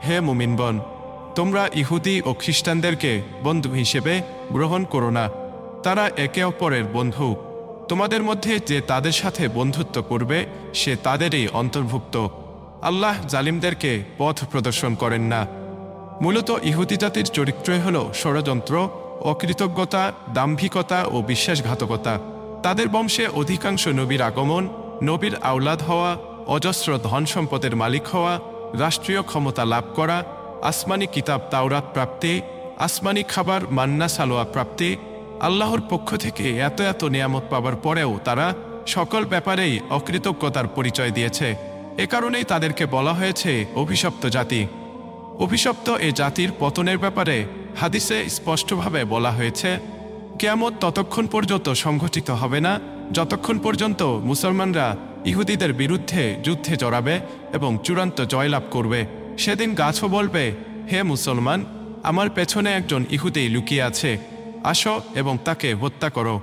হে মুমিনগণ, তোমরা ইহুদি ও খ্রিস্টানদেরকে বন্ধু হিসেবে গ্রহণ করো না। তারা একে অপরের বন্ধু। তোমাদের মধ্যে যে তাদের সাথে বন্ধুত্ব করবে সে তাদেরই অন্তর্ভুক্ত। আল্লাহ জালিমদেরকে পথ প্রদর্শন করেন না। মূলত ইহুদি জাতির চরিত্রই হল ষড়যন্ত্র, অকৃতজ্ঞতা, দাম্ভিকতা ও বিশ্বাসঘাতকতা। তাদের বংশে অধিকাংশ নবীর আগমন, নবীর আওলাদ হওয়া, অজস্র ধন সম্পদের মালিক হওয়া, রাষ্ট্রীয় ক্ষমতা লাভ করা, আসমানি কিতাব তাওরাত প্রাপ্তি, আসমানি খাবার মান্না সালোয়া প্রাপ্তি, আল্লাহর পক্ষ থেকে এত এত নিয়ামত পাবার পরেও তারা সকল ব্যাপারেই অকৃতজ্ঞতার পরিচয় দিয়েছে। এ কারণেই তাদেরকে বলা হয়েছে অভিশপ্ত জাতি। অভিশপ্ত এ জাতির পতনের ব্যাপারে হাদিসে স্পষ্টভাবে বলা হয়েছে, কিয়ামত ততক্ষণ পর্যন্ত সংঘটিত হবে না যতক্ষণ পর্যন্ত মুসলমানরা ইহুদিদের বিরুদ্ধে যুদ্ধে জড়াবে এবং চূড়ান্ত জয়লাভ করবে। সেদিন গাছও বলবে, হে মুসলমান, আমার পেছনে একজন ইহুদি লুকিয়ে আছে, আসো এবং তাকে হত্যা করো।